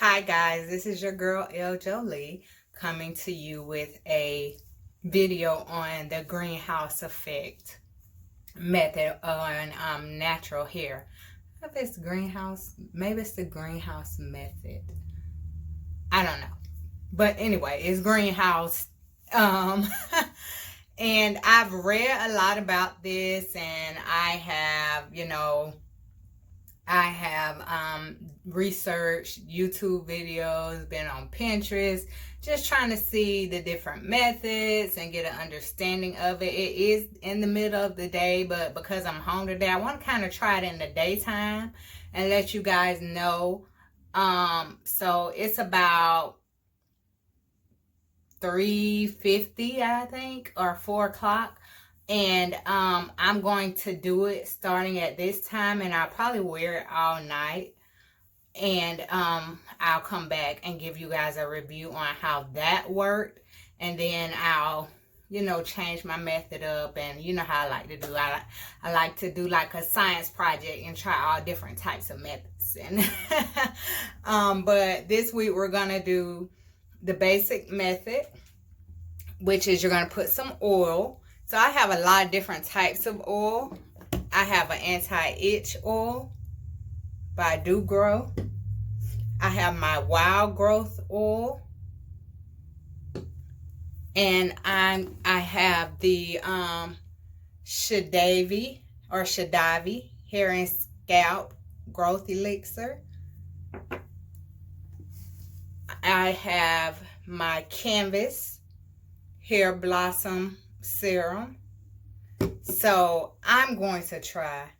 Hi guys, this is your girl L. Jolie coming to you with a video on the greenhouse effect method on natural hair. If it's greenhouse, maybe it's the greenhouse method. I don't know. But anyway, it's greenhouse. Um, and I've read a lot about this, and I have researched YouTube videos, been on Pinterest, just trying to see the different methods and get an understanding of it. It is in the middle of the day, but because I'm home today, I want to kind of try it in the daytime and let you guys know. So it's about 3:50, I think, or 4 o'clock. And I'm going to do it starting at this time, and I'll probably wear it all night. And I'll come back and give you guys a review on how that worked. And then I'll, change my method up. And you know how I like to do. I like to do like a science project and try all different types of methods. And but this week we're going to do the basic method, which is you're going to put some oil. So I have a lot of different types of oil. I have an anti-itch oil by Do Grow. I have my wild growth oil. And I have the Shadavi hair and scalp growth elixir. I have my Canvas hair blossom serum. So I'm going to try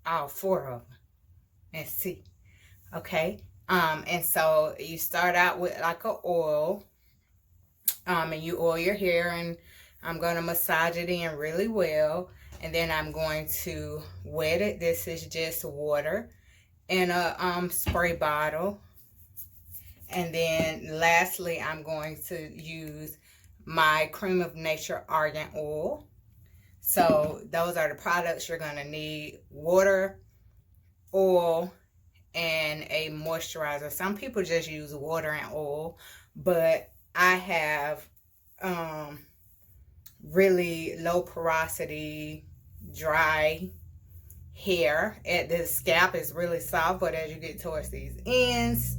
all 4 of them and see. Okay. And so you start out with like an oil. And you oil your hair, and I'm going to massage it in really well. And then I'm going to wet it. This is just water in a spray bottle. And then lastly, I'm going to use my Cream of Nature Argan oil. So those are the products you're going to need: water, oil, and a moisturizer. Some people just use water and oil, but I have really low porosity, dry hair. The scalp is really soft, but as you get towards these ends,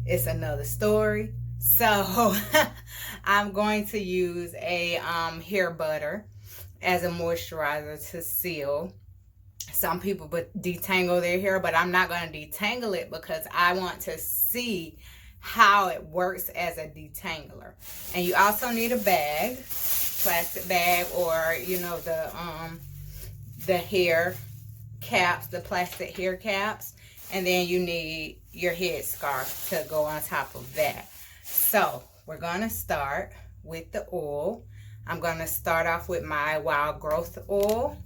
it's another story. So I'm going to use a hair butter as a moisturizer to seal. Some people detangle their hair, but I'm not going to detangle it because I want to see how it works as a detangler. And you also need a bag, plastic bag, or the hair caps, the plastic hair caps. And then you need your head scarf to go on top of that. So we're going to start with the oil. I'm going to start off with my wild growth oil.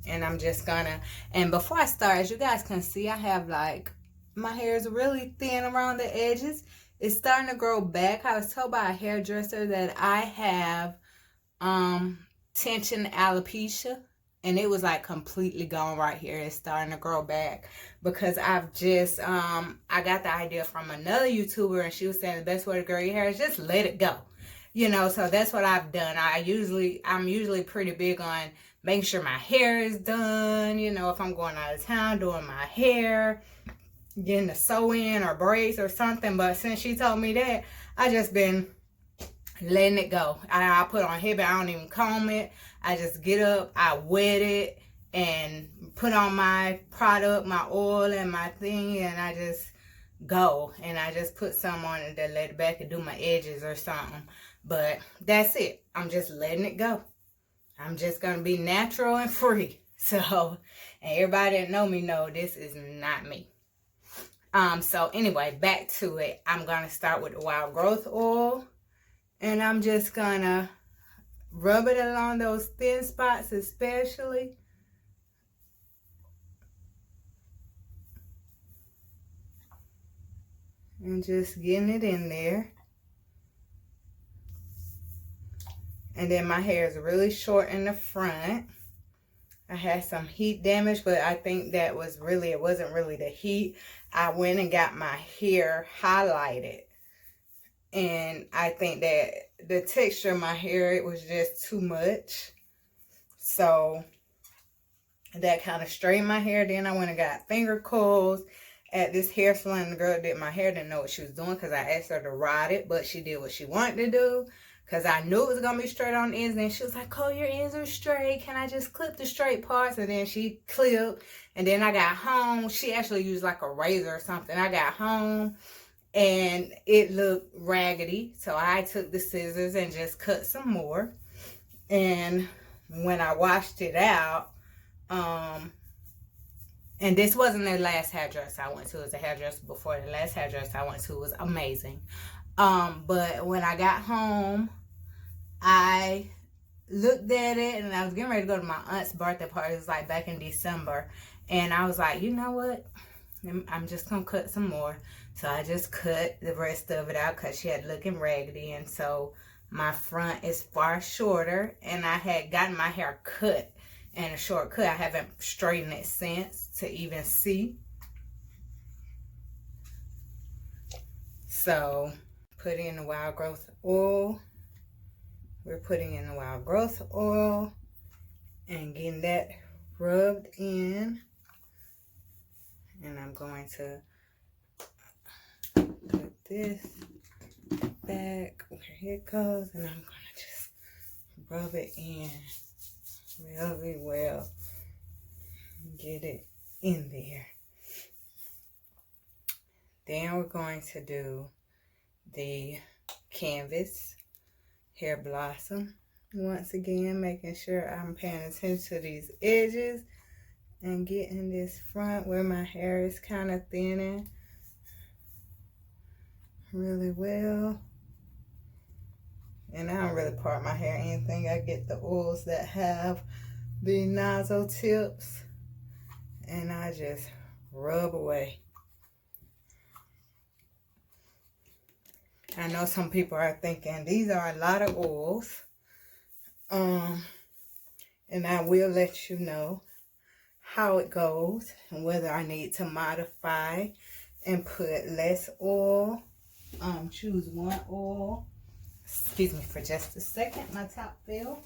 And I'm just going to, and before I start, as you guys can see, I have my hair is really thin around the edges. It's starting to grow back. I was told by a hairdresser that I have tension alopecia. And it was completely gone right here. It's starting to grow back because I've just, I got the idea from another YouTuber, and she was saying the best way to grow your hair is just let it go. So that's what I've done. I'm usually pretty big on making sure my hair is done. If I'm going out of town, doing my hair, getting a sew-in or braids or something. But since she told me that, I just been letting it go. I put on hair, but I don't even comb it. I just get up, I wet it, and put on my product, my oil and my thing, and I just go. And I just put some on it to let it back and do my edges or something. But that's it. I'm just letting it go. I'm just going to be natural and free. So, and everybody that know me know this is not me. So anyway, back to it. I'm going to start with the wild growth oil. And I'm just going to rub it along those thin spots especially. And just getting it in there. And then my hair is really short in the front. I had some heat damage, but I think that was really, it wasn't really the heat. I went and got my hair highlighted. And I think that the texture of my hair, it was just too much. So that kind of straightened my hair. Then I went and got finger coils at this hair salon. The girl that did my hair didn't know what she was doing because I asked her to ride it, but she did what she wanted to do because I knew it was going to be straight on the ends. And she was like, oh, your ends are straight. Can I just clip the straight parts? And then she clipped. And then I got home. She actually used like a razor or something. I got home and it looked raggedy. So I took the scissors and just cut some more. And when I washed it out, and this wasn't the last hairdresser I went to. It was a hairdresser before. The last hairdresser I went to was amazing. But when I got home, I looked at it and I was getting ready to go to my aunt's birthday party. It was like back in December. And I was like, you know what? I'm just going to cut some more. So I just cut the rest of it out because she had looking raggedy. And so my front is far shorter. And I had gotten my hair cut and a short cut. I haven't straightened it since to even see. So put in the wild growth oil. We're putting in the wild growth oil and getting that rubbed in. And I'm going to put this back where it goes. And I'm going to just rub it in really well. Get it in there. Then we're going to do the canvas hair blossom. Once again, making sure I'm paying attention to these edges and getting this front where my hair is kind of thinning really well. And I don't really part my hair or anything. I get the oils that have the nozzle tips and I just rub away. I know some people are thinking these are a lot of oils. And I will let you know how it goes and whether I need to modify and put less oil. Choose one oil. Excuse me for just a second, my top fell.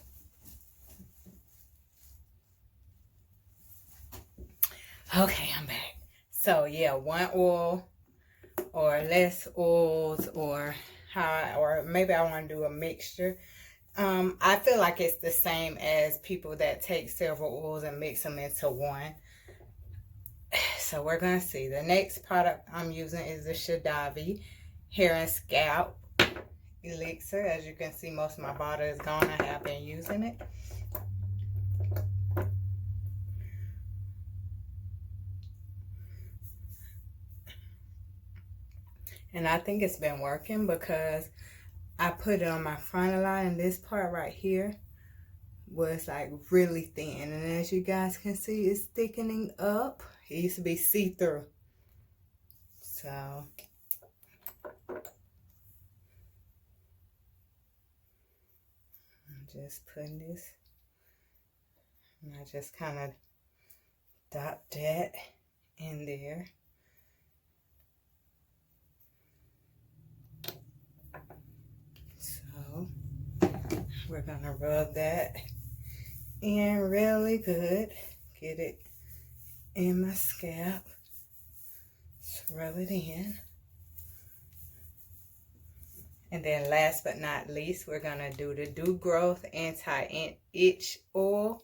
Okay, I'm back. So yeah, one oil or less oils or maybe I want to do a mixture. I feel like it's the same as people that take several oils and mix them into one. So we're going to see. The next product I'm using is the Shadavi Hair and Scalp Elixir. As you can see, most of my bottle is gone. I have been using it. And I think it's been working because I put it on my frontal line, and this part right here was like really thin. And as you guys can see, it's thickening up. It used to be see-through. So I'm just putting this, and I just kind of dot that in there. So we're gonna rub that in really good. Get it in my scalp. Just rub it in. And then last but not least, we're gonna do the Dew Growth Anti-Itch Oil.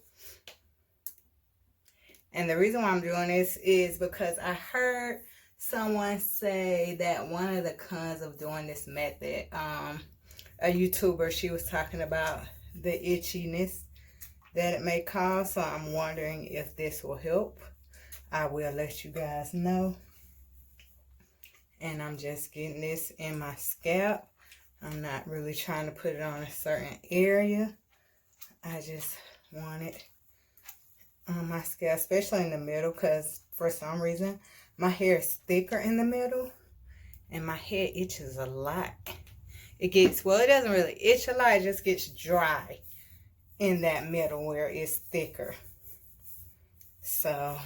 And the reason why I'm doing this is because I heard someone say that one of the cons of doing this method, a YouTuber, she was talking about the itchiness that it may cause. So I'm wondering if this will help. I will let you guys know. And I'm just getting this in my scalp. I'm not really trying to put it on a certain area. I just want it on my scalp, especially in the middle, because for some reason my hair is thicker in the middle and my head itches a lot. It gets, well, it doesn't really itch a lot, it just gets dry in that middle where it's thicker. So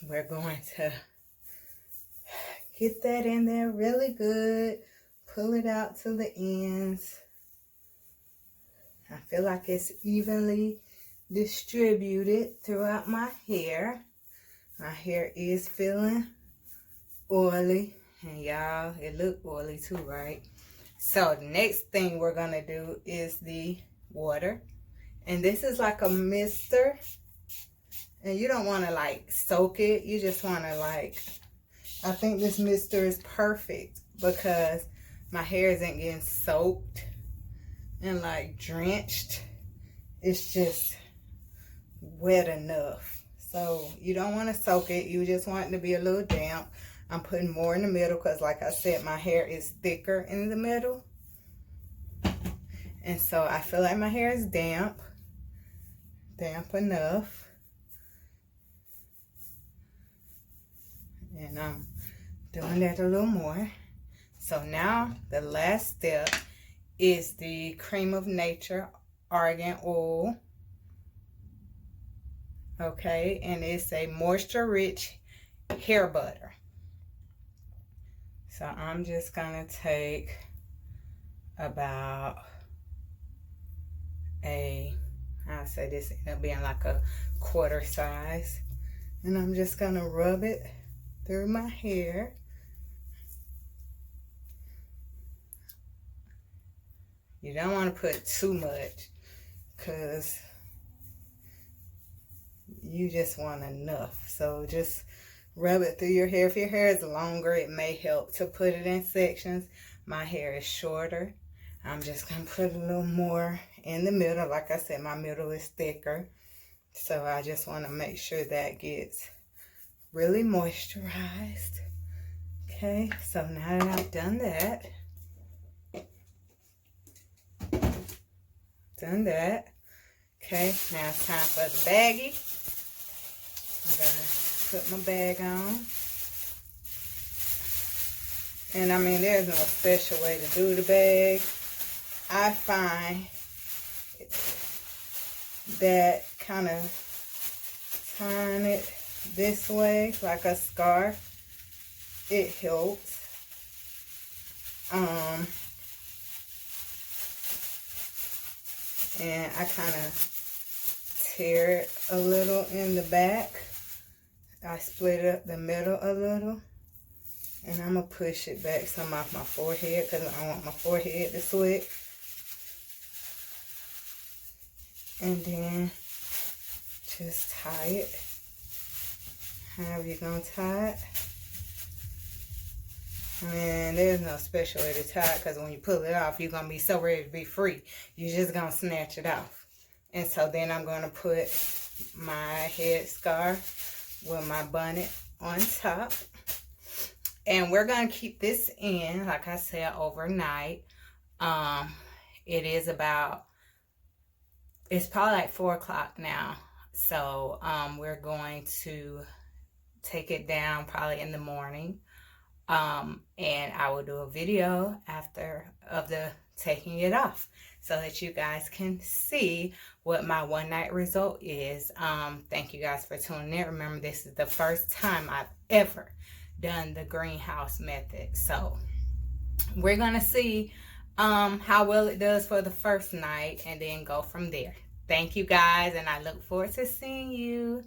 we're going to get that in there really good. Pull it out to the ends. I feel like it's evenly distributed throughout my hair. My hair is feeling oily. And y'all, it look oily too, right? So the next thing we're going to do is the water. And this is like a mister. And you don't want to like soak it. You just want to like, I think this mister is perfect because my hair isn't getting soaked and like drenched. It's just wet enough. So you don't want to soak it. You just want it to be a little damp. I'm putting more in the middle because like I said, my hair is thicker in the middle. And so I feel like my hair is damp enough. And I'm doing that a little more. So now the last step is the Cream of Nature Argan Oil. Okay, and it's a moisture-rich hair butter. So I'm just gonna take about I'll say this ended up being like a quarter size. And I'm just gonna rub it through my hair. You don't want to put too much because you just want enough. So just rub it through your hair. If your hair is longer, it may help to put it in sections. My hair is shorter. I'm just going to put a little more in the middle. Like I said, my middle is thicker. So I just want to make sure that gets really moisturized. Okay, so now that I've done that, okay, now it's time for the baggie. I'm going to put my bag on. And I mean, there's no special way to do the bag. I find that kind of tying it this way, like a scarf, it helps. And I kind of tear it a little in the back. I split up the middle a little. And I'm going to push it back some off my forehead because I want my forehead to sweat. And then just tie it. However you're going to tie it. I mean, there's no special way to tie it because when you pull it off, you're going to be so ready to be free. You're just going to snatch it off. And so then I'm going to put my head scarf with my bonnet on top. And we're going to keep this in, like I said, overnight. It is about, it's probably like 4 o'clock now. So we're going to take it down probably in the morning. And I will do a video after of the taking it off so that you guys can see what my one night result is. Thank you guys for tuning in. Remember, this is the first time I've ever done the greenhouse method. So we're gonna see how well it does for the first night and then go from there. Thank you guys, and I look forward to seeing you.